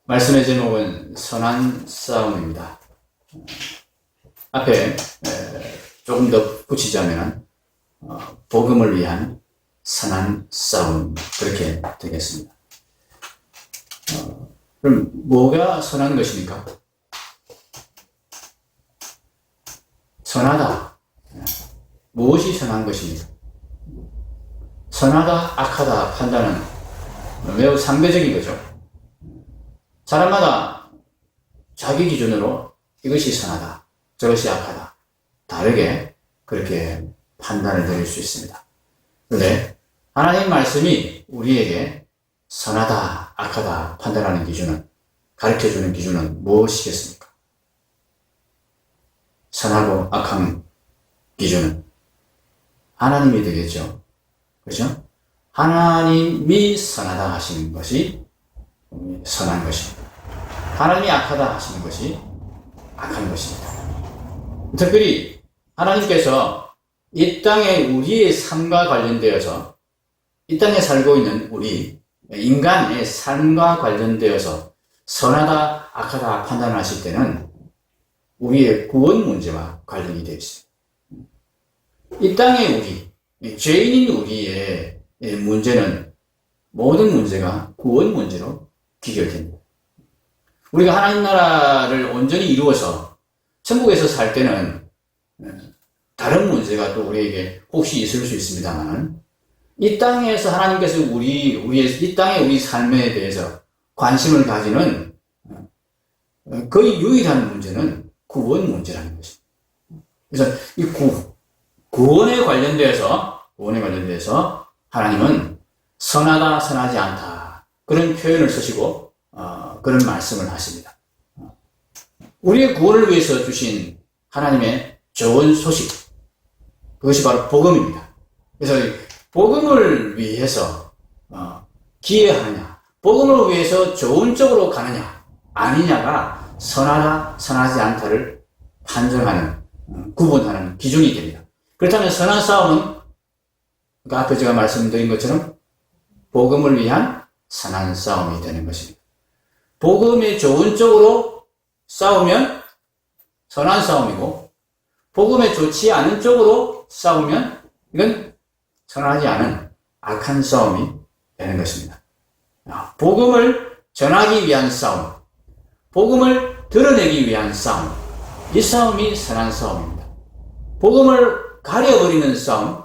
말씀의 제목은 선한 싸움입니다. 앞에 조금 더 붙이자면 복음을 위한 선한 싸움, 그렇게 되겠습니다. 그럼 뭐가 선한 것입니까? 선하다. 무엇이 선한 것입니까? 선하다, 악하다 판단은 매우 상대적인 거죠. 사람마다 자기 기준으로 이것이 선하다, 저것이 악하다, 다르게 그렇게 판단을 내릴 수 있습니다. 그런데 하나님 말씀이 우리에게 선하다, 악하다 판단하는 기준은, 가르쳐주는 기준은 무엇이겠습니까? 선하고 악한 기준은 하나님이 되겠죠. 그렇죠? 하나님이 선하다 하시는 것이 선한 것입니다. 하나님이 악하다 하시는 것이 악한 것입니다. 특별히 하나님께서 이 땅에 우리의 삶과 관련되어서, 이 땅에 살고 있는 우리 인간의 삶과 관련되어서 선하다, 악하다 판단하실 때는 우리의 구원 문제와 관련이 되어 있습니다. 이 땅에 우리, 죄인인 우리의 문제는, 모든 문제가 구원 문제로 귀결됩니다. 우리가 하나님 나라를 온전히 이루어서 천국에서 살 때는 다른 문제가 또 우리에게 혹시 있을 수 있습니다만, 이 땅에서 하나님께서 이 땅의 우리 삶에 대해서 관심을 가지는 거의 유일한 문제는 구원 문제라는 것입니다. 그래서 이 구원에 관련돼서 하나님은 선하다, 선하지 않다, 그런 표현을 쓰시고 그런 말씀을 하십니다. 우리의 구원을 위해서 주신 하나님의 좋은 소식, 그것이 바로 복음입니다. 그래서 복음을 위해서 기여하느냐, 복음을 위해서 좋은 쪽으로 가느냐 아니냐가 선하다, 선하지 않다를 판정하는, 구분하는 기준이 됩니다. 그렇다면 선한 싸움은, 그러니까 앞에 제가 말씀드린 것처럼 복음을 위한 선한 싸움이 되는 것입니다. 복음의 좋은 쪽으로 싸우면 선한 싸움이고, 복음에 좋지 않은 쪽으로 싸우면 이건 선하지 않은 악한 싸움이 되는 것입니다. 복음을 전하기 위한 싸움, 복음을 드러내기 위한 싸움, 이 싸움이 선한 싸움입니다. 복음을 가려버리는 싸움,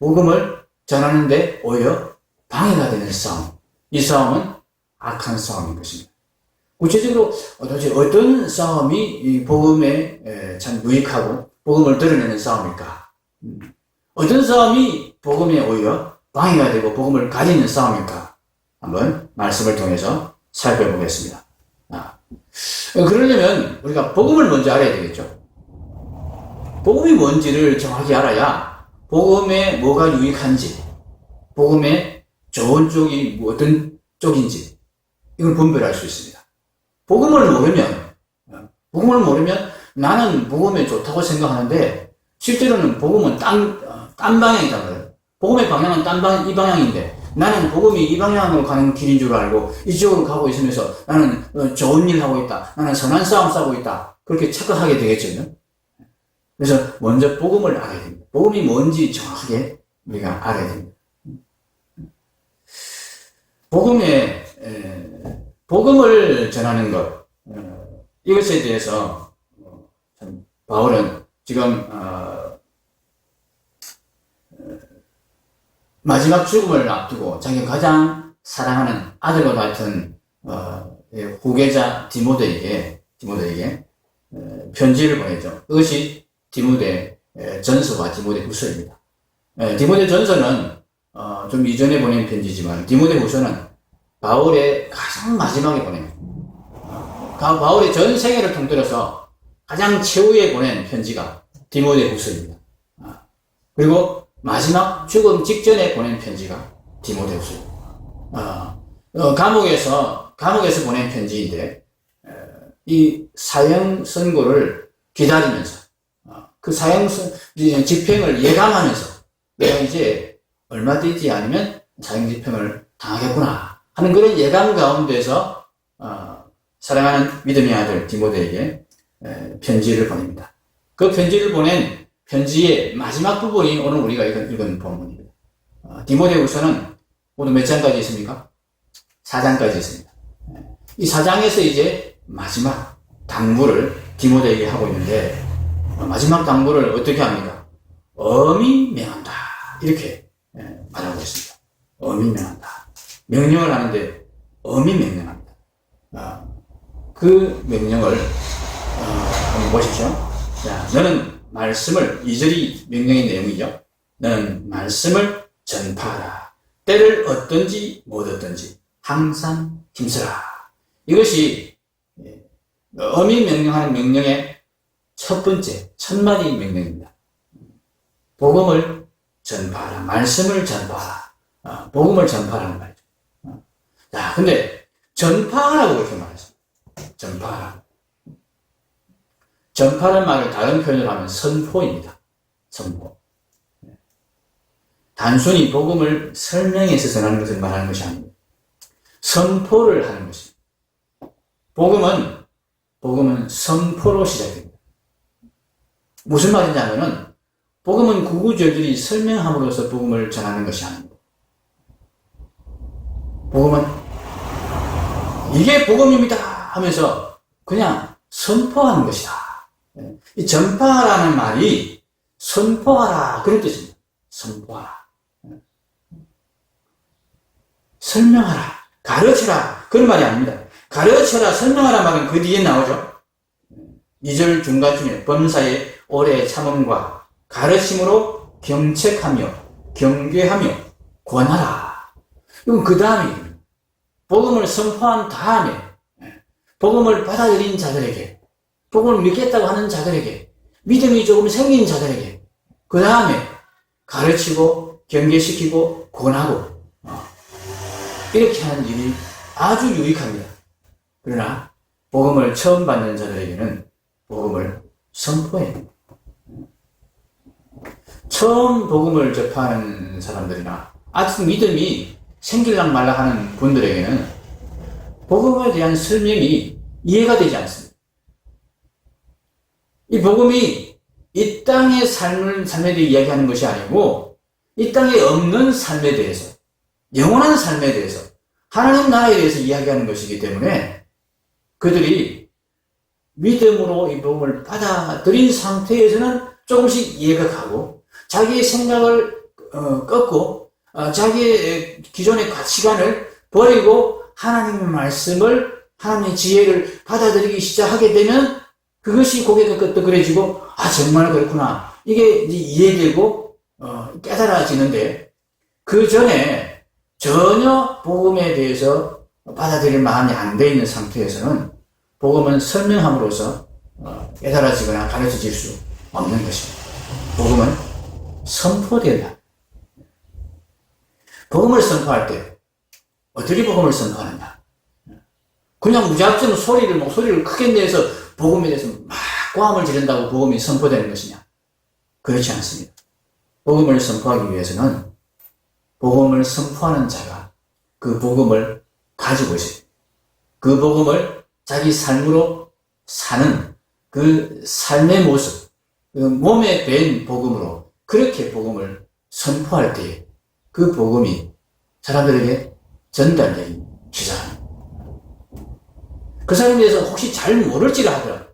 복음을 전하는데 오히려 방해가 되는 싸움, 이 싸움은 악한 싸움인 것입니다. 구체적으로 도대체 어떤 싸움이 이 복음에 참 유익하고 복음을 드러내는 싸움일까? 어떤 싸움이 복음에 오히려 방해가 되고 복음을 가리는 싸움일까? 한번 말씀을 통해서 살펴보겠습니다. 그러려면 우리가 복음을 먼저 알아야 되겠죠. 복음이 뭔지를 정확히 알아야 복음에 뭐가 유익한지, 복음의 좋은 쪽이 어떤 쪽인지 이걸 분별할 수 있습니다. 복음을 모르면 나는 복음에 좋다고 생각하는데 실제로는 복음은 딴 방향이란 말이에요. 복음의 방향은 이 방향인데 나는 복음이 이 방향으로 가는 길인 줄 알고 이쪽으로 가고 있으면서 나는 좋은 일 하고 있다, 나는 선한 싸움 싸고 있다, 그렇게 착각하게 되겠죠. 그래서 먼저 복음을 알아야 됩니다. 복음이 뭔지 정확하게 우리가 알아야 됩니다. 복음을 전하는 것, 이것에 대해서 참 바울은 지금 마지막 죽음을 앞두고 자기가 가장 사랑하는 아들과 같은 후계자 디모데에게 편지를 보내죠. 그것이 디모데 전서와 디모데 후서입니다. 디모데 전서는 좀 이전에 보낸 편지지만 디모데 후서는 바울의 가장 마지막에 보낸, 바울의 전 생애를 통틀어서 가장 최후에 보낸 편지가 디모데 후서입니다. 그리고 마지막 죽음 직전에 보낸 편지가 디모데 후서입니다. 감옥에서 보낸 편지인데 이 사형 선고를 기다리면서 그 집행을 예감하면서 내가 이제 얼마 되지 않으면 사형 집행을 당하겠구나 하는 그런 예감 가운데서 사랑하는 믿음의 아들 디모데에게 편지를 보냅니다. 그 편지를 보낸 편지의 마지막 부분이 오늘 우리가 읽은 본문입니다. 디모데후서는 모두 몇 장까지 있습니까? 4장까지 있습니다. 이 4장에서 이제 마지막 당부를 디모데에게 하고 있는데, 마지막 당부를 어떻게 합니까? 엄히 명한다, 이렇게 말하고 있습니다. 엄히 명한다. 명령을 하는데 엄히 명령합니다. 그 명령을 한번 보십시오. 자, 너는 말씀을, 2절이 명령의 내용이죠. 너는 말씀을 전파하라. 때를 얻든지 못 얻든지 항상 힘쓰라. 이것이 엄히 명령하는 명령의 첫 번째, 첫 마디 명령입니다. 복음을 전파하라. 말씀을 전파하라. 복음을 전파하라는 말이죠. 자, 근데 전파하라고 그렇게 말했습니다. 전파하라. 전파라는 말을 다른 표현으로 하면 선포입니다. 선포. 단순히 복음을 설명해서 전하는 것을 말하는 것이 아닙니다. 선포를 하는 것입니다. 복음은 선포로 시작됩니다. 무슨 말인지 하면은, 복음은 구구절절히 설명함으로써 복음을 전하는 것이 아닙니다. 복음은 이게 복음입니다 하면서 그냥 선포하는 것이다. 이 전파라는 말이 선포하라, 그런 뜻입니다. 선포하라. 설명하라, 가르쳐라, 그런 말이 아닙니다. 가르쳐라, 설명하라 말은 그 뒤에 나오죠. 2절 중간쯤에 범사의 오래 참음과 가르침으로 경책하며 경계하며 권하라. 이건 그 다음에 복음을 선포한 다음에 복음을 받아들인 자들에게, 복음을 믿겠다고 하는 자들에게, 믿음이 조금 생긴 자들에게 그 다음에 가르치고 경계시키고 권하고 이렇게 하는 일이 아주 유익합니다. 그러나 복음을 처음 받는 자들에게는 복음을 선포해야 됩니다. 처음 복음을 접하는 사람들이나 아직 믿음이 생길랑 말라 하는 분들에게는 복음에 대한 설명이 이해가 되지 않습니다. 이 복음이 이 땅의 삶에 대해 이야기하는 것이 아니고 이 땅에 없는 삶에 대해서, 영원한 삶에 대해서, 하나님 나라에 대해서 이야기하는 것이기 때문에 그들이 믿음으로 이 복음을 받아들인 상태에서는 조금씩 이해가 가고 자기의 생각을 꺾고 자기의 기존의 가치관을 버리고 하나님의 말씀을, 하나님의 지혜를 받아들이기 시작하게 되면 그것이 고개가 끄덕거려지고 정말 그렇구나, 이게 이제 이해되고 깨달아지는데, 그 전에 전혀 복음에 대해서 받아들일 마음이 안 돼 있는 상태에서는 복음은 설명함으로써 깨달아지거나 가르쳐질 수 없는 것입니다. 복음은 선포된다. 복음을 선포할 때 어떻게 복음을 선포하느냐? 그냥 무작정 목소리를 크게 내서 복음에 대해서 막 고함을 지른다고 복음이 선포되는 것이냐? 그렇지 않습니다. 복음을 선포하기 위해서는 복음을 선포하는 자가 그 복음을 가지고 있어요. 그 복음을 자기 삶으로 사는 그 삶의 모습, 그 몸에 밴 복음으로 그렇게 복음을 선포할 때 그 복음이 사람들에게 전달되기 시작합니다. 그 사람에 대해서 혹시 잘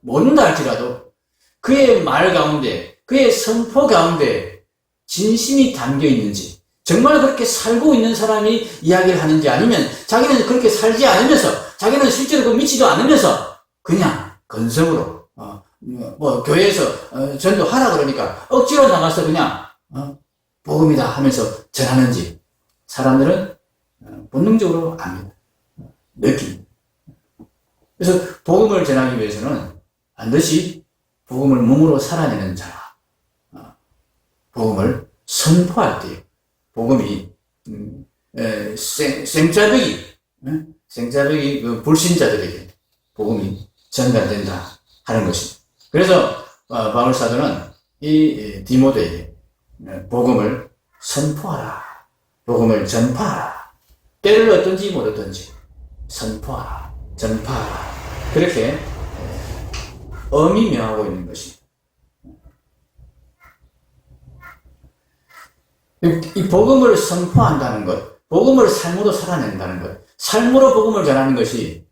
모른다 할지라도 그의 말 가운데, 그의 선포 가운데 진심이 담겨 있는지, 정말 그렇게 살고 있는 사람이 이야기를 하는지, 아니면 자기는 그렇게 살지 않으면서, 자기는 실제로 그 믿지도 않으면서 그냥 건성으로 교회에서 전도하라 그러니까 억지로 나가서 그냥 복음이다 하면서 전하는지 사람들은 본능적으로 압니다. 느낍니다. 그래서 복음을 전하기 위해서는 반드시 복음을 몸으로 살아내는 자가 복음을 선포할 때 복음이 생짜배기 그 불신자들에게 복음이 전달된다 하는 것입니다. 그래서 바울 사도는 이 디모데에게 복음을 선포하라, 복음을 전파하라, 때를 얻든지 못 얻든지 선포하라, 전파하라. 그렇게 엄히 명하고 있는 것입니다. 이 복음을 선포한다는 것, 복음을 삶으로 살아낸다는 것, 삶으로 복음을 전하는 것이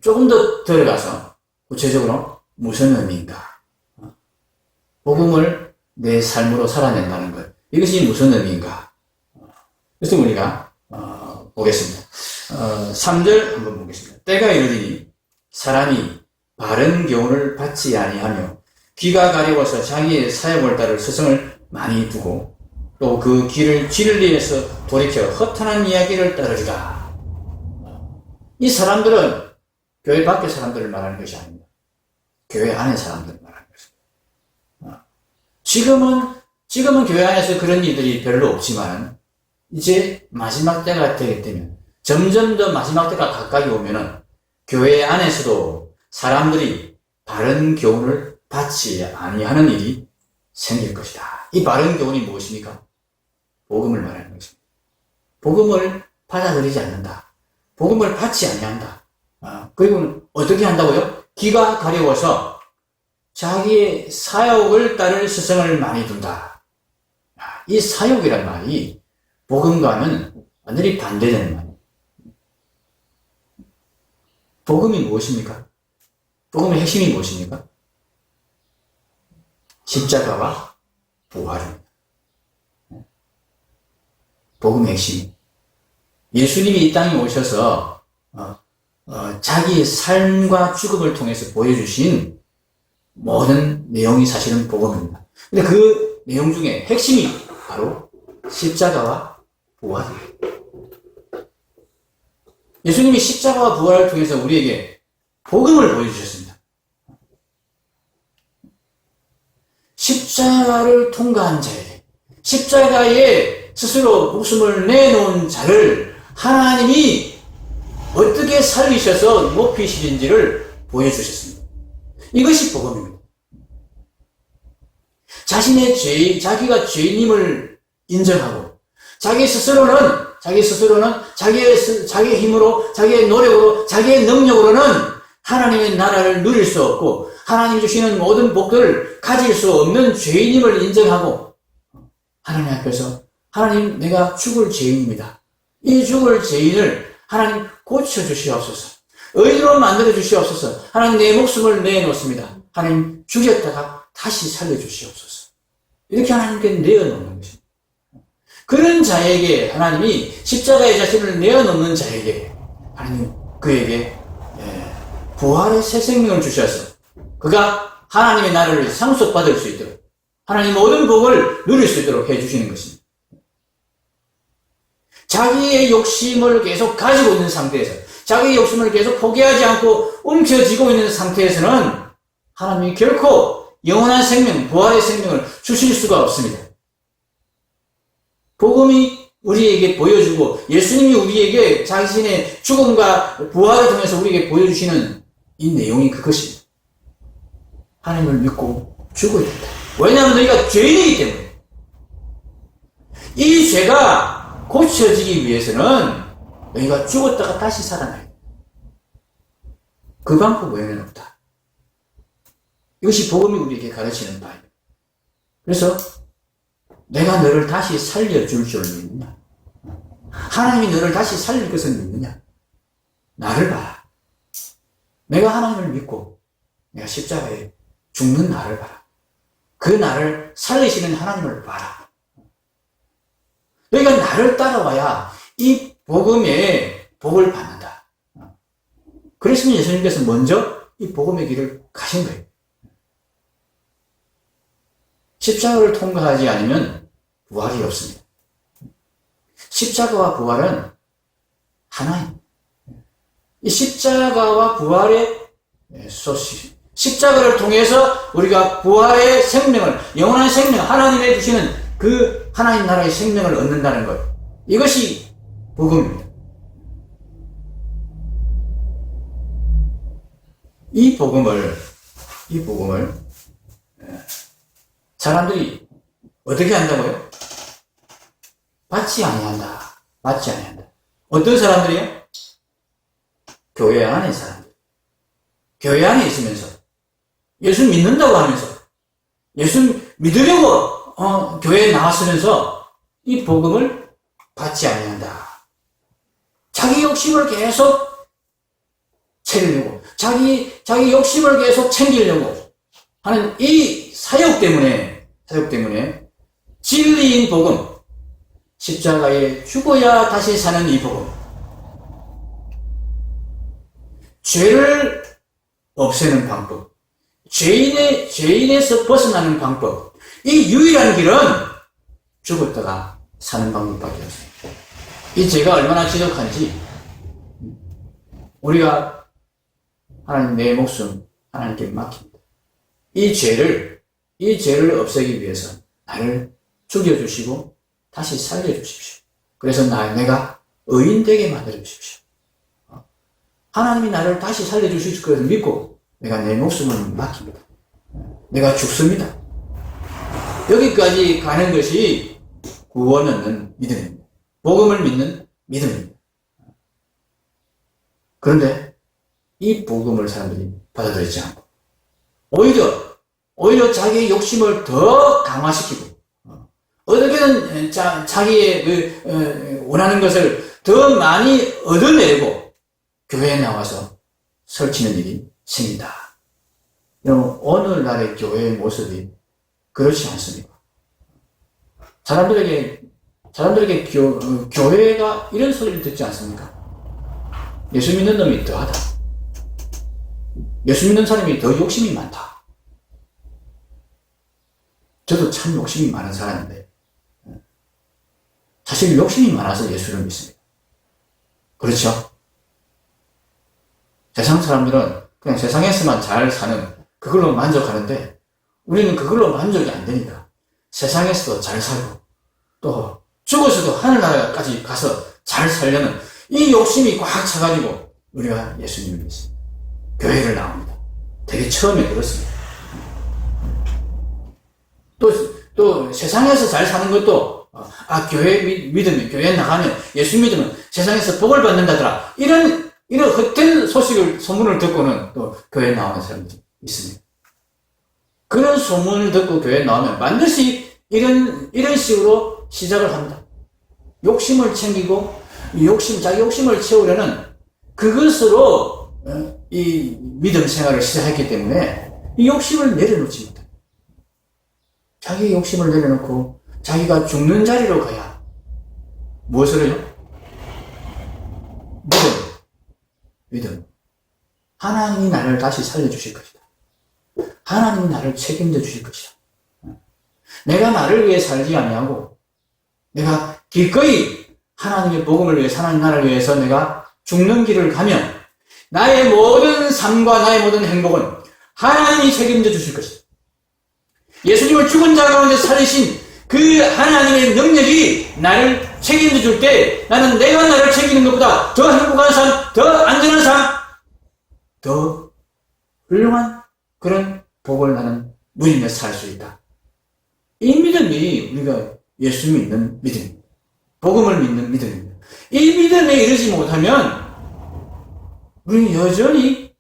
조금 더 들어가서 구체적으로 무슨 의미인가? 복음을 내 삶으로 살아낸다는 것, 이것이 무슨 의미인가? 그래서 우리가 보겠습니다. 3절 한번 보겠습니다. 때가 이르리니 사람이 바른 교훈을 받지 아니하며 귀가 가려워서 자기의 사역을 따를 스승을 많이 두고 또 그 길을 진리에서 돌이켜 허탄한 이야기를 따르리라. 이 사람들은 교회 밖의 사람들을 말하는 것이 아닙니다. 교회 안의 사람들을 말하는 것입니다. 지금은 교회 안에서 그런 일들이 별로 없지만 이제 마지막 때가 되기 때문에 점점 더 마지막 때가 가까이 오면은 교회 안에서도 사람들이 바른 교훈을 받지 아니하는 일이 생길 것이다. 이 바른 교훈이 무엇입니까? 복음을 말하는 것입니다. 복음을 받아들이지 않는다. 복음을 받지 아니한다. 그리고 어떻게 한다고요? 귀가 가려워서 자기의 사역을 따를 스승을 많이 둔다. 이 사역이란 말이 복음과는 완전히 반대되는 말이에요. 복음이 무엇입니까? 복음의 핵심이 무엇입니까? 십자가와 부활입니다. 복음의 핵심. 예수님이 이 땅에 오셔서 자기의 삶과 죽음을 통해서 보여주신 모든 내용이 사실은 복음입니다. 근데 그 내용 중에 핵심이 바로 십자가와 부활입니다. 예수님이 십자가와 부활을 통해서 우리에게 복음을 보여주셨습니다. 십자가를 통과한 자에게, 십자가에 스스로 목숨을 내놓은 자를 하나님이 어떻게 살리셔서 높이시는지를 보여주셨습니다. 이것이 복음입니다. 자기가 죄인임을 인정하고, 자기 스스로는 자기의 힘으로, 자기의 노력으로, 자기의 능력으로는 하나님의 나라를 누릴 수 없고, 하나님 주시는 모든 복들을 가질 수 없는 죄인임을 인정하고, 하나님 앞에서 하나님, 내가 죽을 죄인입니다. 이 죽을 죄인을 하나님 고쳐주시옵소서. 의로 만들어주시옵소서. 하나님, 내 목숨을 내놓습니다. 하나님, 죽였다가 다시 살려주시옵소서. 이렇게 하나님께 내어놓는 것입니다. 그런 자에게 하나님이 십자가의 자신을 내어놓는 자에게 하나님 그에게 부활의 새 생명을 주셔서 그가 하나님의 나라를 상속받을 수 있도록 하나님 모든 복을 누릴 수 있도록 해주시는 것입니다. 자기의 욕심을 계속 가지고 있는 상태에서 자기의 욕심을 계속 포기하지 않고 움켜쥐고 있는 상태에서는 하나님이 결코 영원한 생명, 부활의 생명을 주실 수가 없습니다. 복음이 우리에게 보여주고 예수님이 우리에게 자신의 죽음과 부활을 통해서 우리에게 보여주시는 이 내용이 그것입니다. 하나님을 믿고 죽어야 된다. 왜냐하면 너희가 죄인이기 때문에. 이 죄가 고쳐지기 위해서는 너희가 죽었다가 다시 살아나야 돼. 그 방법 외에는 없다. 이것이 복음이 우리에게 가르치는 바입니다. 그래서 내가 너를 다시 살려줄 줄 믿느냐? 하나님이 너를 다시 살릴 것을 믿느냐? 나를 봐라. 내가 하나님을 믿고 내가 십자가에 죽는 나를 봐라. 그 나를 살리시는 하나님을 봐라. 너희가 나를 따라와야 이 복음의 복을 받는다. 그랬으면 예수님께서 먼저 이 복음의 길을 가신 거예요. 십자가를 통과하지 않으면 부활이 없습니다. 십자가와 부활은 하나입니다. 이 십자가와 부활의 소식, 십자가를 통해서 우리가 부활의 생명을, 영원한 생명, 하나님의 주시는 그 하나님 나라의 생명을 얻는다는 것, 이것이 복음입니다. 이 복음을 사람들이 어떻게 한다고요? 받지 아니한다. 어떤 사람들이요? 교회 안에 사람들, 교회 안에 있으면서 예수 믿는다고 하면서 예수 믿으려고 교회에 나왔으면서 이 복음을 받지 아니한다. 자기 욕심을 계속 채우려고, 자기 욕심을 계속 챙기려고 하는 이 사역 때문에 진리인 복음, 십자가에 죽어야 다시 사는 이 복음, 죄를 없애는 방법, 죄인에서 벗어나는 방법, 이 유일한 길은 죽었다가 사는 방법밖에 없어요. 이 죄가 얼마나 지독한지 우리가 하나님, 내 목숨 하나님께 맡깁니다. 이 죄를 없애기 위해서 나를 죽여주시고 다시 살려주십시오. 그래서 내가 의인 되게 만들어주십시오. 하나님이 나를 다시 살려주실 것을 믿고 내가 내 목숨을 맡깁니다. 내가 죽습니다. 여기까지 가는 것이 구원 얻는 믿음입니다. 복음을 믿는 믿음입니다. 그런데 이 복음을 사람들이 받아들이지 않고 오히려 자기의 욕심을 더 강화시키고 어떻게든 자기의 원하는 것을 더 많이 얻어내고 교회에 나와서 설치는 일이 생긴다. 여러분, 오늘날의 교회의 모습이 그렇지 않습니까? 사람들에게 교회가 이런 소리를 듣지 않습니까? 예수 믿는 놈이 더하다. 예수 믿는 사람이 더 욕심이 많다. 저도 참 욕심이 많은 사람인데 사실 욕심이 많아서 예수를 믿습니다. 그렇죠? 세상 사람들은 그냥 세상에서만 잘 사는 그걸로 만족하는데 우리는 그걸로 만족이 안 되니까 세상에서도 잘 살고 또 죽어서도 하늘나라까지 가서 잘 살려는 이 욕심이 꽉 차가지고 우리가 예수님을 믿습니다. 교회를 나옵니다. 되게 처음에 그렇습니다. 또 세상에서 잘 사는 것도 교회 믿으면, 교회 나가면, 예수 믿으면 세상에서 복을 받는다더라. 이런 헛된 소문을 듣고는 또 교회에 나오는 사람들이 있습니다. 그런 소문을 듣고 교회에 나오면 반드시 이런 식으로 시작을 합니다. 욕심을 챙기고, 자기 욕심을 채우려는 그것으로 이 믿음 생활을 시작했기 때문에 이 욕심을 내려놓지 못해요. 자기 욕심을 내려놓고 자기가 죽는 자리로 가야 무엇을요? 믿음. 하나님이 나를 다시 살려주실 것이다. 하나님이 나를 책임져 주실 것이다. 내가 나를 위해 살지 아니하고 내가 기꺼이 하나님의 복음을 위해 하나님 나라를 위해서 내가 죽는 길을 가면 나의 모든 삶과 나의 모든 행복은 하나님이 책임져 주실 것이다. 예수님을 죽은 자 가운데 살리신 그 하나님의 능력이 나를 책임져 줄 때 나는 내가 나를 챙기는 것보다 더 행복한 삶, 더 안전한 삶, 더 훌륭한 그런 복을 나는 누리며 살 수 있다. 이 믿음이 우리가 예수 믿는 믿음입니다. 복음을 믿는 믿음입니다. 이 믿음에 이르지 못하면 우리는 여전히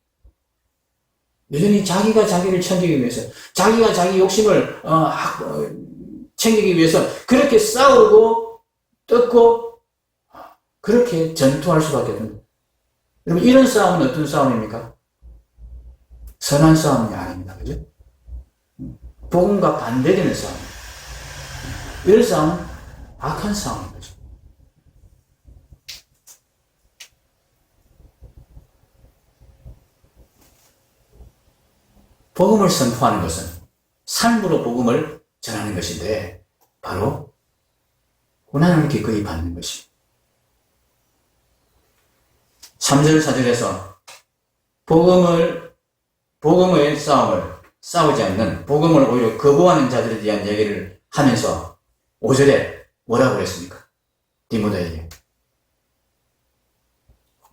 자기가 자기를 챙기기 위해서, 자기가 자기 욕심을 챙기기 위해서 그렇게 싸우고 뜯고 그렇게 전투할 수밖에 없습니다. 여러분, 이런 싸움은 어떤 싸움입니까? 선한 싸움이 아닙니다. 그죠? 복음과 반대되는 싸움. 이런 싸움은 악한 싸움인 거죠. 복음을 선포하는 것은 삶으로 복음을 전하는 것인데 바로 고난을 기꺼이 받는 것입니다. 3절 4절에서 복음의 싸움을 싸우지 않는, 복음을 오히려 거부하는 자들에 대한 얘기를 하면서 5절에 뭐라고 그랬습니까? 디모데에게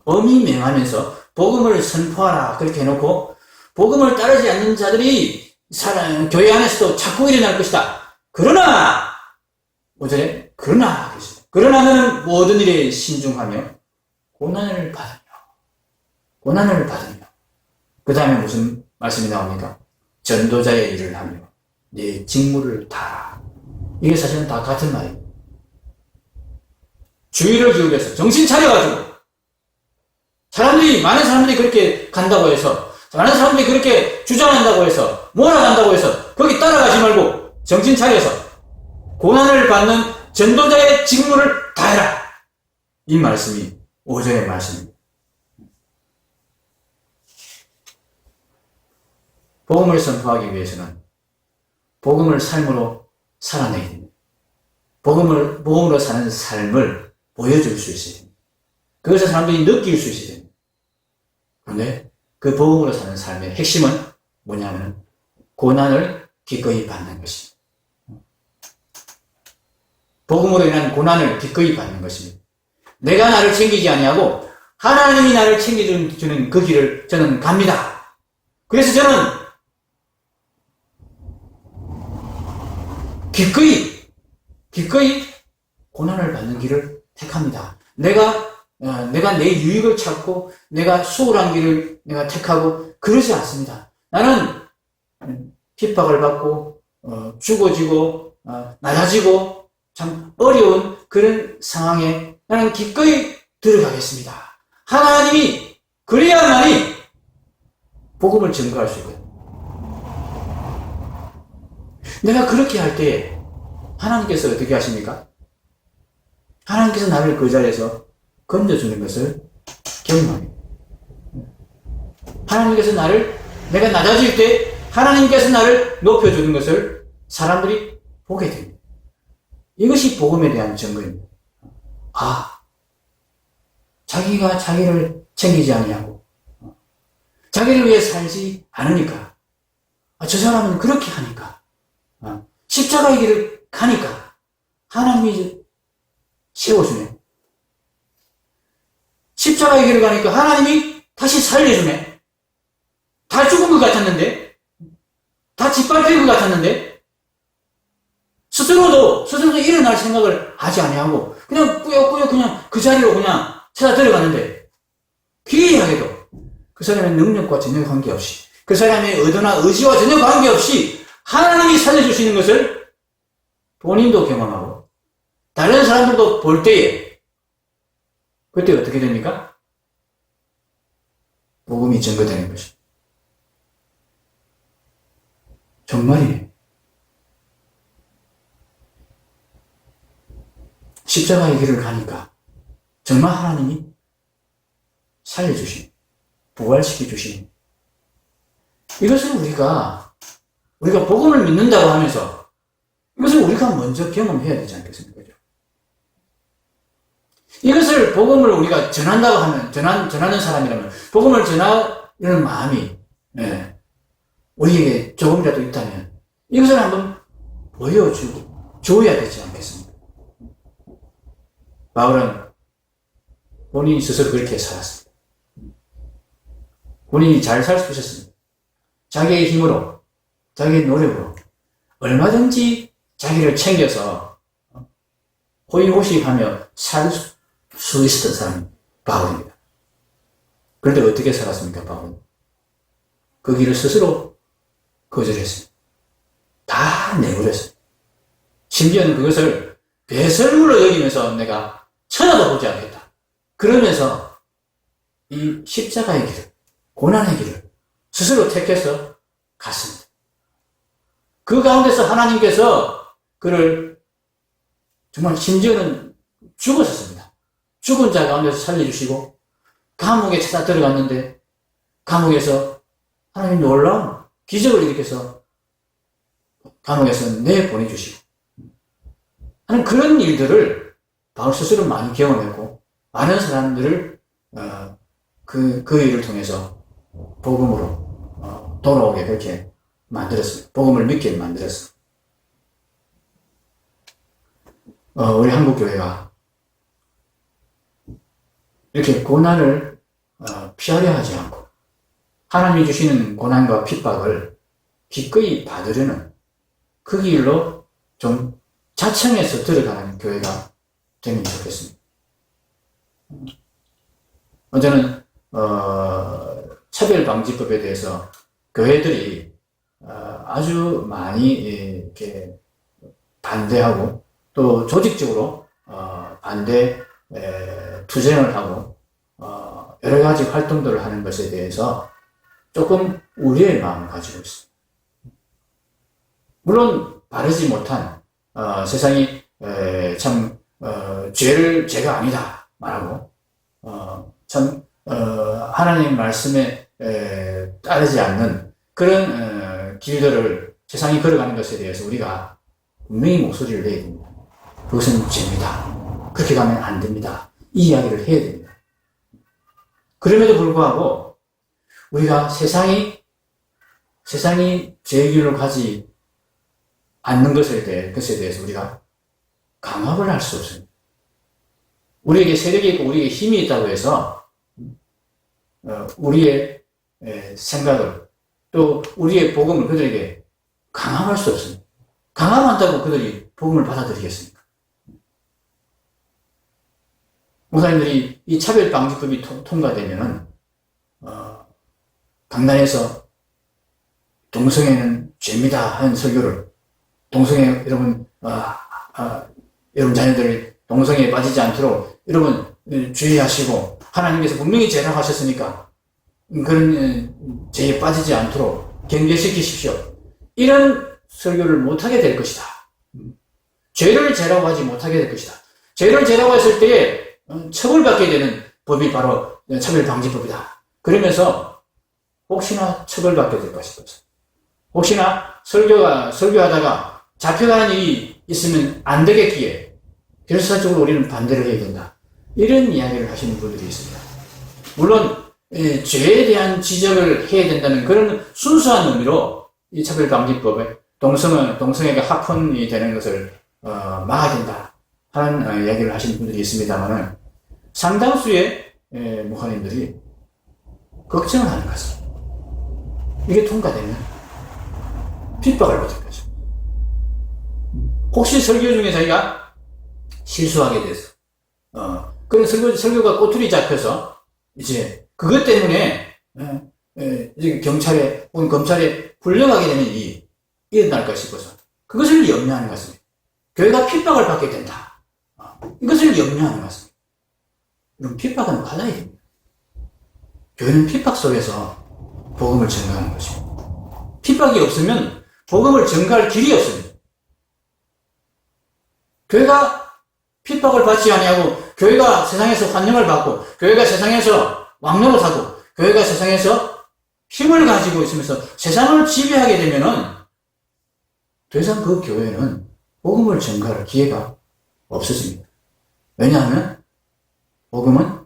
엄히 명하면서 복음을 선포하라 그렇게 해놓고 복음을 따르지 않는 자들이 교회 안에서도 자꾸 일어날 것이다. 그러나 5절에 그러나 그랬습니다. 그러나 너는 모든 일에 신중하며 고난을 받으며 고난을 받으며, 그 다음에 무슨 말씀이 나옵니까? 전도자의 일을 하며 네 직무를 다하라. 이게 사실은 다 같은 말이에요. 주의를 기울여서 정신 차려가지고, 많은 사람들이 그렇게 간다고 해서, 많은 사람들이 그렇게 주장한다고 해서, 몰아간다고 해서 거기 따라가지 말고 정신 차려서 고난을 받는 전도자의 직무를 다해라. 이 말씀이 5절의 말씀입니다. 복음을 선포하기 위해서는 복음을 삶으로 살아내야 됩니다. 복음으로 사는 삶을 보여줄 수 있어야 됩니다. 그것을 사람들이 느낄 수 있어야 됩니다. 그런데 그 복음으로 사는 삶의 핵심은 뭐냐면 고난을 기꺼이 받는 것입니다. 복음으로 인한 고난을 기꺼이 받는 것입니다. 내가 나를 챙기지 아니하고 하나님이 나를 챙겨주는 그 길을 저는 갑니다. 그래서 저는 기꺼이 고난을 받는 길을 택합니다. 내가 내 유익을 찾고 내가 수월한 길을 내가 택하고 그러지 않습니다. 나는 핍박을 받고 죽어지고 낮아지고 참 어려운 그런 상황에 나는 기꺼이 들어가겠습니다. 하나님이 그래야만이 복음을 증거할 수 있거든요. 내가 그렇게 할 때 하나님께서 어떻게 하십니까? 하나님께서 나를 그 자리에서 건져주는 것을 경험합니다. 하나님께서 내가 낮아질 때 하나님께서 나를 높여주는 것을 사람들이 보게 됩니다. 이것이 복음에 대한 증거입니다. 자기가 자기를 챙기지 아니하고 자기를 위해 살지 않으니까 저 사람은 그렇게 하니까 십자가의 길을 가니까 하나님이 세워주네. 십자가의 길을 가니까 하나님이 다시 살려주네. 다 죽은 것 같았는데, 다 짓밟힐 것 같았는데, 스스로도 일어날 생각을 하지 아니하고 그냥 꾸역꾸역 그냥 그 자리로 그냥 찾아 들어갔는데, 기이하게도 그 사람의 능력과 전혀 관계없이, 그 사람의 의도나 의지와 전혀 관계없이 하나님이 살려주시는 것을 본인도 경험하고 다른 사람들도 볼 때에 그때 어떻게 됩니까? 복음이 증거되는 것입니다. 정말이에요. 십자가의 길을 가니까 정말 하나님이 살려주시니, 부활시켜주시니, 이것을 우리가 복음을 믿는다고 하면서 이것을 우리가 먼저 경험해야 되지 않겠습니까? 이것을 복음을 우리가 전한다고 하면, 전하는 사람이라면, 복음을 전하려는 마음이, 우리에게 조금이라도 있다면, 이것을 한번 줘야 되지 않겠습니까? 바울은 본인이 스스로 그렇게 살았습니다. 본인이 잘 살 수 있었습니다. 자기의 힘으로, 자기의 노력으로, 얼마든지 자기를 챙겨서, 호의호식하며 살 수 있었던 사람이 바울입니다. 그런데 어떻게 살았습니까, 바울은? 그 길을 스스로 거절했습니다. 다 내버렸습니다. 심지어는 그것을 배설물로 여기면서 내가 쳐다도 보지 않겠다. 그러면서 이 십자가의 길을, 고난의 길을 스스로 택해서 갔습니다. 그 가운데서 하나님께서 그를 정말 심지어는 죽었었습니다. 죽은 자 가운데서 살려주시고 감옥에 찾아 들어갔는데 감옥에서 하나님 놀라운 기적을 일으켜서 감옥에서 내보내주시고 하는 그런 일들을 바울 스스로 많이 경험했고 많은 사람들을 그 일을 통해서 복음으로 돌아오게 그렇게 만들었습니다. 복음을 믿게 만들었습니다. 우리 한국교회가 이렇게 고난을 피하려 하지 않고 하나님이 주시는 고난과 핍박을 기꺼이 받으려는 그 길로 좀 자청해서 들어가는 교회가 되면 좋겠습니다. 저는 차별방지법에 대해서 교회들이 아주 많이 이렇게 반대하고 또 조직적으로 반대 투쟁을 하고 여러 가지 활동들을 하는 것에 대해서 조금 우려의 마음을 가지고 있습니다. 물론 바르지 못한 세상이 참 죄를 죄가 아니다 말하고 참 하나님 말씀에 따르지 않는 그런 길들을 세상이 걸어가는 것에 대해서 우리가 분명히 목소리를 내야 됩니다. 그것은 죄입니다. 그렇게 가면 안 됩니다. 이 이야기를 해야 됩니다. 그럼에도 불구하고 우리가 세상이 죄의 길로 가지 않는 것에 대해서 우리가 강압을 할 수 없습니다. 우리에게 세력이 있고 우리에게 힘이 있다고 해서 우리의 생각을 또 우리의 복음을 그들에게 강압할 수 없습니다. 강압한다고 그들이 복음을 받아들이겠습니까? 목사님들이 이 차별방지법이 통과되면은 강단에서 동성애는 죄입니다 하는 설교를 동성애 여러분 여러분 자녀들이 동성애에 빠지지 않도록 여러분 주의하시고 하나님께서 분명히 죄라고 하셨으니까 그런 죄에 빠지지 않도록 경계시키십시오. 이런 설교를 못하게 될 것이다. 죄를 죄라고 하지 못하게 될 것이다. 죄를 죄라고 했을 때에 처벌받게 되는 법이 바로 차별방지법이다. 그러면서 혹시나 처벌받게 될 것이다. 혹시나 설교하다가 잡혀가는 일이 있으면 안 되겠기에 결사적으로 우리는 반대를 해야 된다. 이런 이야기를 하시는 분들이 있습니다. 물론 죄에 대한 지적을 해야 된다는 그런 순수한 의미로 이 차별방지법에 동성애가 합헌이 되는 것을 막아야 된다 하는 이야기를 하시는 분들이 있습니다만 상당수의 목사님들이 걱정을 하는 것 같습니다. 이게 통과되면 핍박을 받을 거죠. 혹시 설교 중에 자기가 실수하게 돼서 그런 설교가 꼬투리 잡혀서 이제 그것 때문에 이제 경찰에 혹은 검찰에 불려가게 되는 일이 일어날까 싶어서 그것을 염려하는 것 같습니다. 교회가 핍박을 받게 된다. 이것을 염려하는 것 같습니다. 이런 핍박은 받아야 됩니다. 교회는 핍박 속에서 복음을 전가하는 것입니다. 핍박이 없으면 복음을 전가할 길이 없습니다. 교회가 핍박을 받지 아니하고 교회가 세상에서 환영을 받고 교회가 세상에서 왕노릇하고 교회가 세상에서 힘을 가지고 있으면서 세상을 지배하게 되면은 더 이상 그 교회는 복음을 전가할 기회가 없어집니다. 왜냐하면 복음은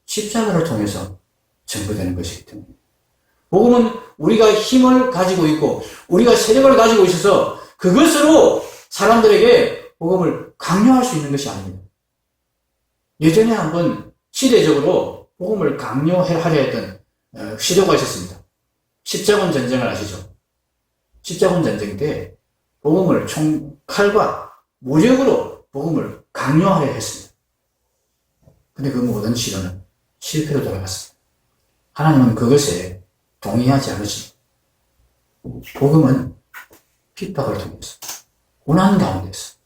십자가를 통해서 전거되는 것이기 때문에 복음은 우리가 힘을 가지고 있고 우리가 세력을 가지고 있어서 그것으로 사람들에게 복음을 강요할 수 있는 것이 아닙니다. 예전에 한번 시대적으로 복음을 강요하려 했던 시도가 있었습니다. 십자군 전쟁을 아시죠? 십자군 전쟁 때 복음을 칼과 무력으로 복음을 강요하려 했습니다. 근데 그 모든 시도는 실패로 돌아갔습니다. 하나님은 그것에 동의하지 않으십니다. 복음은 핍박을 통해서 고난 가운데서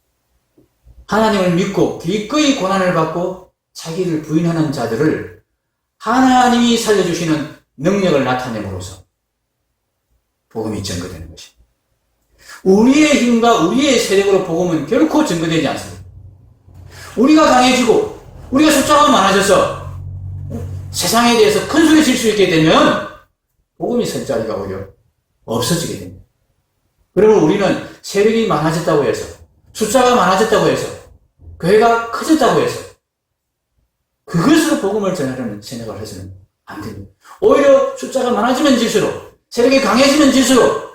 하나님을 믿고 기꺼이 고난을 받고 자기를 부인하는 자들을 하나님이 살려주시는 능력을 나타냄으로써 복음이 증거되는 것입니다. 우리의 힘과 우리의 세력으로 복음은 결코 증거되지 않습니다. 우리가 강해지고 우리가 숫자가 많아져서 세상에 대해서 큰 소리 칠 수 있게 되면 복음이 설 자리가 오히려 없어지게 됩니다. 그러면 우리는 세력이 많아졌다고 해서 숫자가 많아졌다고 해서 교회가 커졌다고 해서 그것으로 복음을 전하려는 생각을 해서는 안 됩니다. 오히려 숫자가 많아지면 질수록 세력이 강해지면 질수록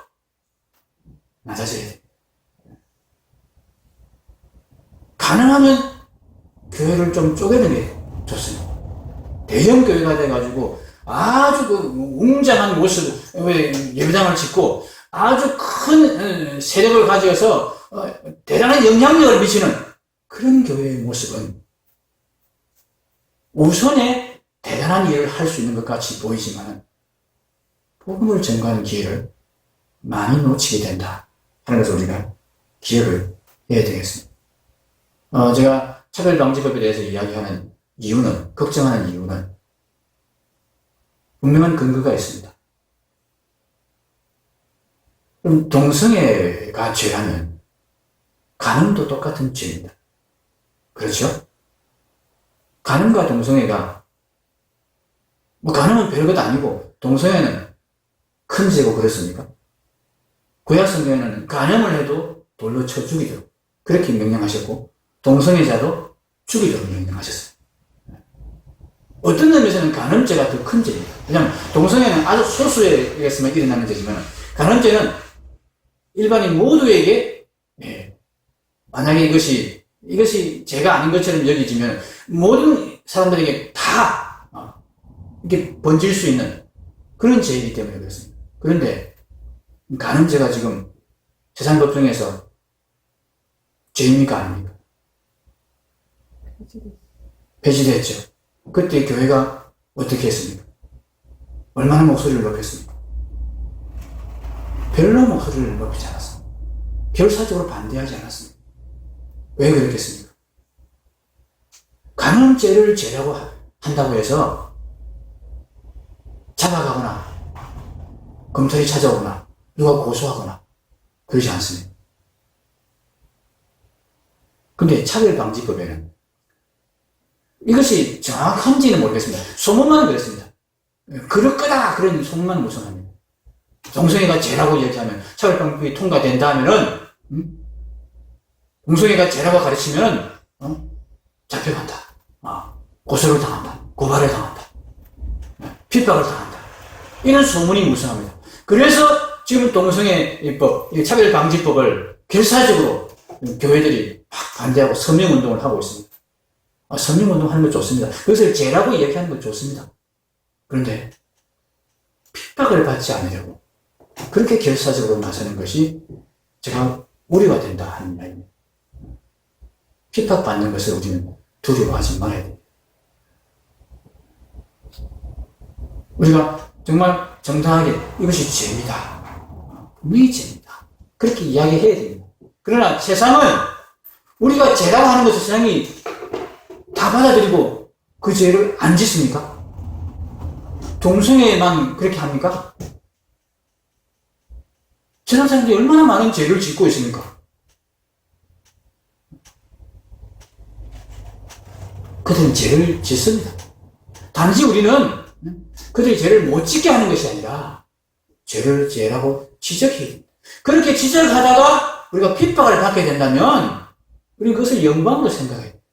낮아져야 됩니다. 가능하면 교회를 좀 쪼개는 게 좋습니다. 대형 교회가 돼가지고 아주 그 웅장한 모습, 예배당을 짓고 아주 큰 세력을 가져서 대단한 영향력을 미치는 그런 교회의 모습은 우선에 대단한 일을 할 수 있는 것 같이 보이지만 복음을 전가하는 기회를 많이 놓치게 된다 하는 것을 우리가 기억을 해야 되겠습니다. 제가 차별방지법에 대해서 이야기하는 이유는, 걱정하는 이유는 분명한 근거가 있습니다. 그럼 동성애가 죄라면 간음도 똑같은 죄입니다. 그렇죠? 간음과 동성애가, 간음은 별것 아니고 동성애는 큰 죄고 그렇습니까? 구약 성경에는 간음을 해도 돌로 쳐 죽이도록 그렇게 명령하셨고 동성애자도 죽이도록 명령하셨어요. 어떤 의미에서는 간음죄가 더 큰 죄입니다. 왜냐하면 동성애는 아주 소수에 의해서만 일어나는 죄지만 간음죄는 일반인 모두에게, 만약에 이것이 죄가 아닌 것처럼 여기지면 모든 사람들에게 다 이렇게 번질 수 있는 그런 죄이기 때문에 그렇습니다. 그런데 간음죄가 지금 세상 법정에서 죄입니까 아닙니까? 폐지됐죠. 그때 교회가 어떻게 했습니까? 얼마나 목소리를 높였습니까? 별로 목소리를 높이지 않았습니다. 결사적으로 반대하지 않았습니다. 왜 그랬겠습니까? 간음죄를 죄라고 한다고 해서 잡아가거나 검찰이 찾아오거나 누가 고소하거나 그러지 않습니다. 근데 차별방지법에는 이것이 정확한지는 모르겠습니다. 소문만 그랬습니다. 그럴 거다 그런 소문만 무성합니다. 동성애가 죄라고 얘기하면 차별방지법이 통과된다 하면은 동성애가 죄라고 가르치면 잡혀간다. 고소를 당한다. 고발을 당한다. 핍박을 당한다. 이런 소문이 무성합니다. 그래서 지금 동성애법, 차별방지법을 결사적으로 교회들이 막 반대하고 서명운동을 하고 있습니다. 서명운동 하는 거 좋습니다. 그것을 죄라고 얘기하는 거 좋습니다. 그런데 핍박을 받지 않으려고 그렇게 결사적으로 나서는 것이 제가 우려가 된다 하는 이야기입니다. 핍박받는 것을 우리는 두려워하지 말아야 됩니다. 우리가 정말 정당하게 이것이 죄입니다. 분명히 죄입니다. 그렇게 이야기해야 됩니다. 그러나 세상은 우리가 죄라고 하는 것을 세상이 다 받아들이고 그 죄를 안 짓습니까? 동성애만 그렇게 합니까? 세상 사람들이 얼마나 많은 죄를 짓고 있습니까? 그들은 죄를 짓습니다. 단지 우리는 그들이 죄를 못 짓게 하는 것이 아니라 죄를 죄라고 지적해야 됩니다. 그렇게 지적하다가 우리가 핍박을 받게 된다면 우리는 그것을 영광으로 생각해야 됩니다.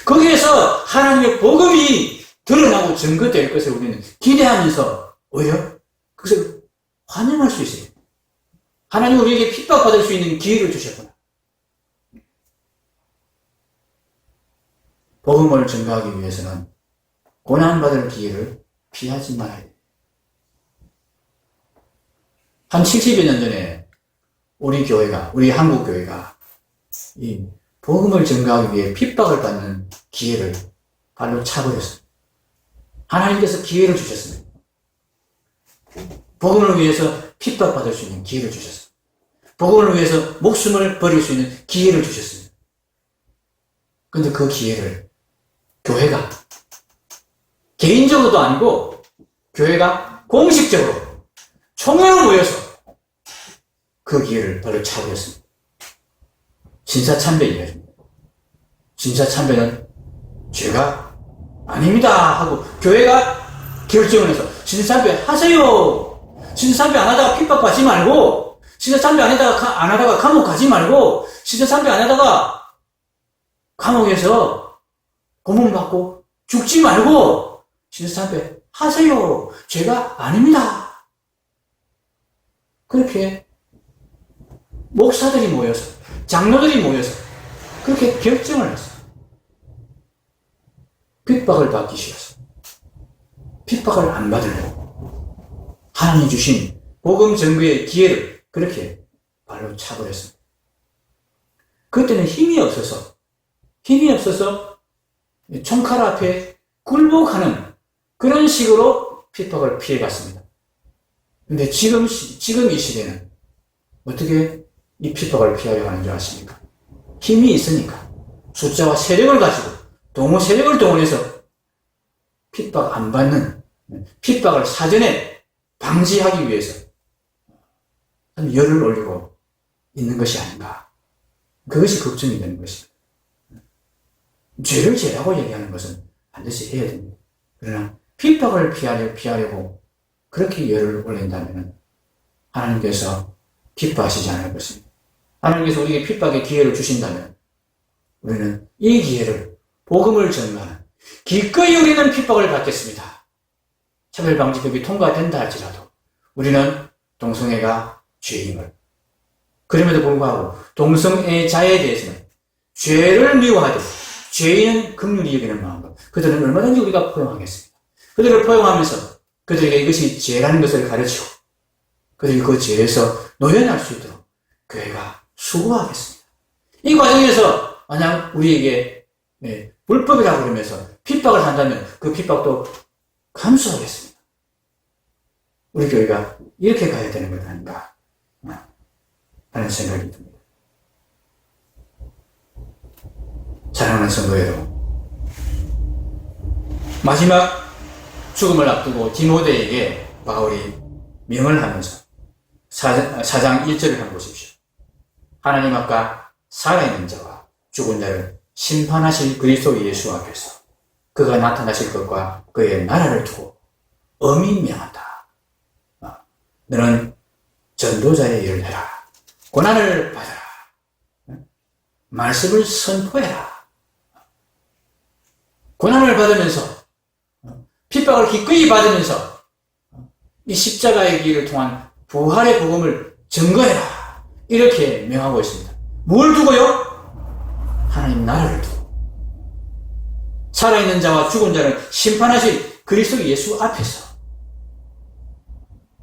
거기에서 하나님의 복음이 드러나고 증거될 것을 우리는 기대하면서 오히려 그것을 환영할 수 있어요. 하나님 우리에게 핍박받을 수 있는 기회를 주셨구나. 복음을 증거하기 위해서는 고난받을 기회를 피하지 말아야 돼요. 한 70여 년 전에 우리 한국 교회가 이 복음을 증거하기 위해 핍박을 받는 기회를 발로 차버렸습니다. 하나님께서 기회를 주셨습니다. 복음을 위해서 핍박받을 수 있는 기회를 주셨습니다. 복음을 위해서 목숨을 버릴 수 있는 기회를 주셨습니다. 그런데 그 기회를 교회가 개인적으로도 아니고 교회가 공식적으로 총회로 모여서 그 기회를 발로 차버렸습니다. 진사참배 이야기입니다. 진사참배는 죄가 아닙니다 하고 교회가 결정을 해서 진사참배 하세요. 진사참배 안 하다가 핍박받지 말고, 진사참배 안 하다가 감옥 가지 말고, 진사참배 안 하다가 감옥에서 고문받고 죽지 말고 진사참배 하세요. 죄가 아닙니다. 그렇게 목사들이 모여서, 장로들이 모여서 그렇게 결정을 했어요. 핍박을 받기 싫어서. 핍박을 안 받으려고 하나님 주신 복음 전구의 기회를 그렇게 발로 차버렸습니다. 그때는 힘이 없어서 총칼 앞에 굴복하는 그런 식으로 핍박을 피해갔습니다. 근데 지금 이 시대는 어떻게 이 핍박을 피하려고 하는 줄 아십니까? 힘이 있으니까. 숫자와 세력을 가지고, 세력을 동원해서 핍박 안 받는, 핍박을 사전에 방지하기 위해서 열을 올리고 있는 것이 아닌가. 그것이 걱정이 되는 것입니다. 죄를 죄라고 얘기하는 것은 반드시 해야 됩니다. 그러나 핍박을 피하려고 그렇게 열을 올린다면 하나님께서 기뻐하시지 않을 것입니다. 하나님께서 우리에게 핍박의 기회를 주신다면 우리는 이 기회를 복음을 전하는 기꺼이 우리는 핍박을 받겠습니다. 차별방지법이 통과된다 할지라도 우리는 동성애가 죄임을, 그럼에도 불구하고 동성애자에 대해서는 죄를 미워하되 죄인은 긍휼히 여기는 마음으로 그들은 얼마든지 우리가 포용하겠습니다. 그들을 포용하면서 그들에게 이것이 죄라는 것을 가르치고 그들이 그 죄에서 노연할 수 있도록 교회가 수고하겠습니다. 이 과정에서 만약 우리에게 불법이라고 그러면서 핍박을 한다면 그 핍박도 감수하겠습니다. 우리 교회가 이렇게 가야 되는 것 아닌가 하는 생각이 듭니다. 사랑하는 성도 여러분, 마지막 죽음을 앞두고 디모데에게 바울이 명을 하면서 4장 1절을 한번 보십시오. 하나님 앞과 살아있는 자와 죽은 자를 심판하실 그리스도 예수 앞에서 그가 나타나실 것과 그의 나라를 두고 엄히 명한다. 너는 전도자의 일을 해라. 고난을 받아라. 말씀을 선포해라. 고난을 받으면서 핍박을 기꺼이 받으면서 이 십자가의 길을 통한 부활의 복음을 증거해라. 이렇게 명하고 있습니다. 뭘 두고요? 하나님 나라를 두고 살아있는 자와 죽은 자를 심판하실 그리스도 예수 앞에서.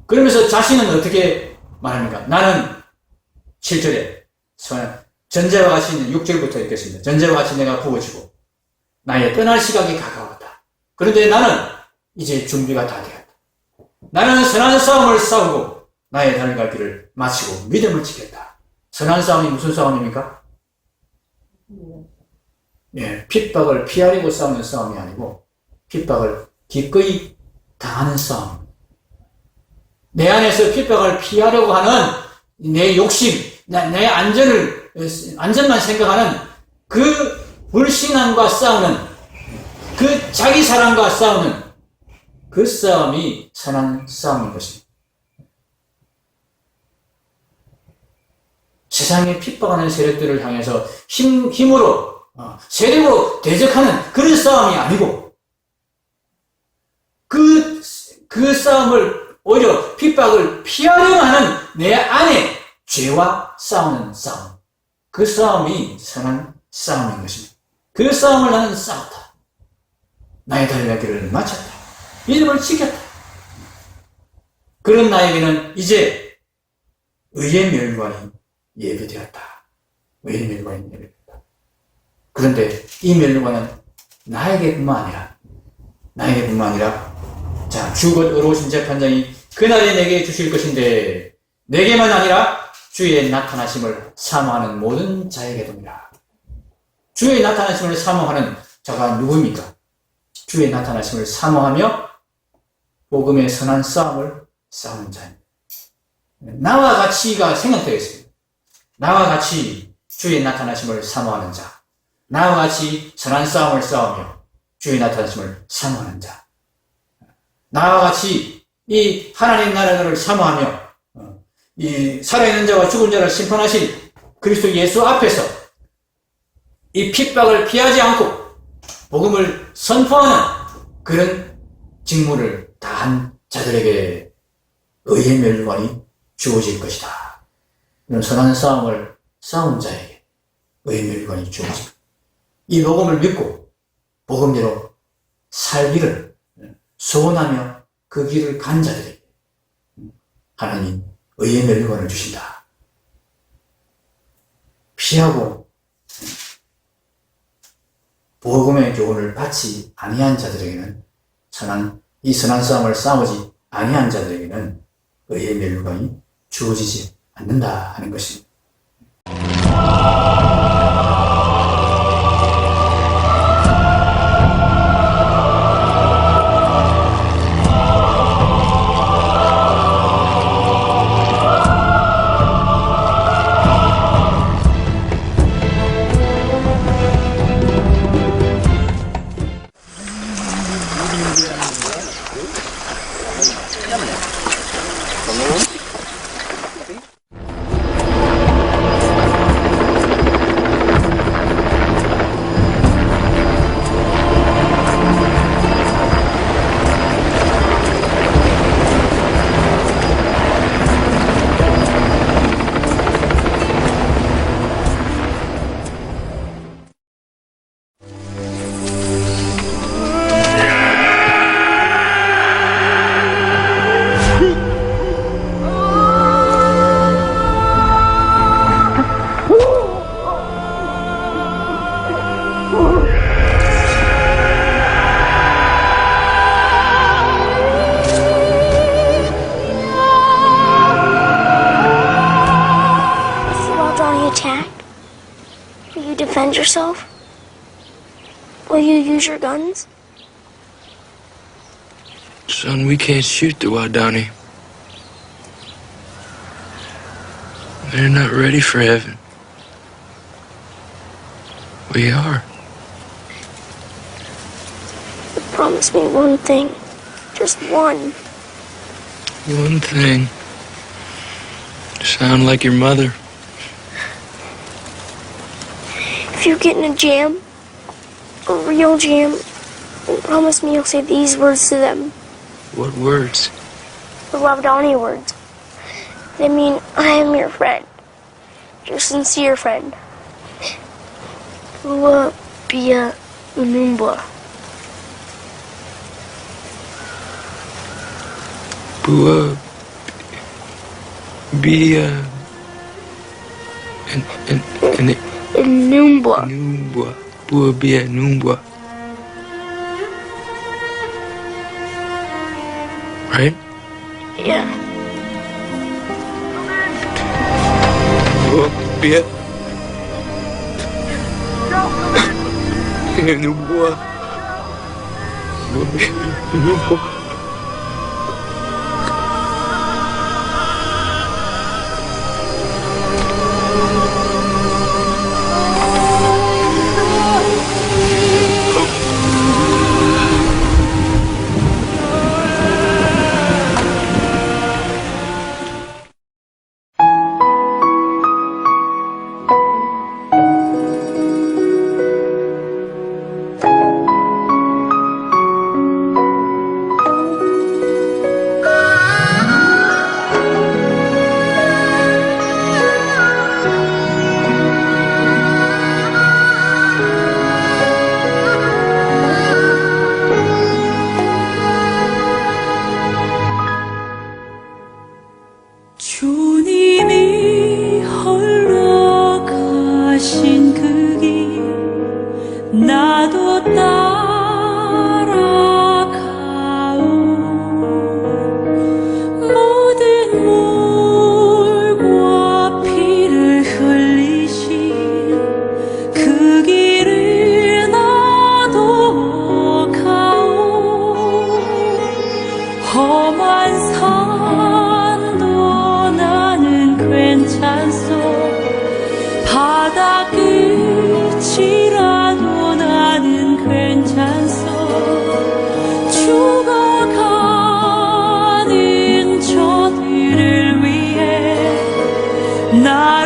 그러면서 자신은 어떻게 말합니까? 나는 7절에 전제와 같이 있는 6절부터 읽겠습니다. 전제와 같이 내가 부어지고 나의 떠날 시각이 가까웠다. 그런데 나는 이제 준비가 다 되었다. 나는 선한 싸움을 싸우고 나의 달려갈 길을 마치고 믿음을 지켰다. 선한 싸움이 무슨 싸움입니까? 핍박을 피하려고 싸우는 싸움이 아니고 핍박을 기꺼이 당하는 싸움. 내 안에서 핍박을 피하려고 하는 내 욕심, 내 안전만 생각하는 그 불신앙과 싸우는, 그 자기 사랑과 싸우는 그 싸움이 선한 싸움인 것입니다. 세상에 핍박하는 세력들을 향해서 힘으로, 세력으로 대적하는 그런 싸움이 아니고, 그 싸움을 오히려 핍박을 피하려고 하는 내 안에 죄와 싸우는 싸움. 그 싸움이 선한 싸움인 것입니다. 그 싸움을 나는 싸웠다. 나의 달려갈 길을 마쳤다. 믿음을 지켰다. 그런 나에게는 이제 의의 멸관이 예비되었다. 의의 멸관이 예비되었다. 그런데 이 멸관은 나에게뿐만 아니라 자, 주곧 의로우신 재판장이 그날에 내게 주실 것인데 내게만 아니라 주의 나타나심을 사모하는 모든 자에게도니라. 주의 나타나심을 사모하는 자가 누구입니까? 주의 나타나심을 사모하며 복음의 선한 싸움을 싸우는 자입니다. 나와 같이가 생각되겠습니다. 나와 같이 주의 나타나심을 사모하는 자, 나와 같이 선한 싸움을 싸우며 주의 나타나심을 사모하는 자, 나와 같이 이 하나님 나라를 사모하며 이 살아있는 자와 죽은 자를 심판하신 그리스도 예수 앞에서 이 핍박을 피하지 않고 복음을 선포하는 그런 직무를 다한 자들에게 의의 멸관이 주어질 것이다. 이런 선한 싸움을 싸운 자에게 의의 멸관이 주어집니다. 이 복음을 믿고 복음대로 살기를 소원하며 그 길을 간 자들에게 하나님 의의 멸관을 주신다. 피하고 복음의 교훈을 받지 아니한 자들에게는 이 선한 싸움을 싸우지 아니한 자들에게는 의의 멸류관이 주어지지 않는다 하는 것입니다. Will you defend yourself? Will you use your guns? Son, we can't shoot the Wadani. They're not ready for heaven. We are. But promise me one thing. Just one. One thing. Sound like your mother. If you get in a jam, a real jam, then promise me you'll say these words to them. What words? The Wawadani words. They mean, I am your friend. Your sincere friend. Bua Bia Unumba. Bua Bia and Numba. Numbwa. Bua Bia Numbwa. Right? Yeah. Bua Bia Numbwa. Bua Bia Numbwa. 주님이 홀로 가신 그 길 나도 따라가오 모든 물과 피를 흘리신 그 길을 나도 가오 험한 산도 나는 괜찮소 바다 끝이라도 나는 괜찮소 죽어가는 저들을 위해 나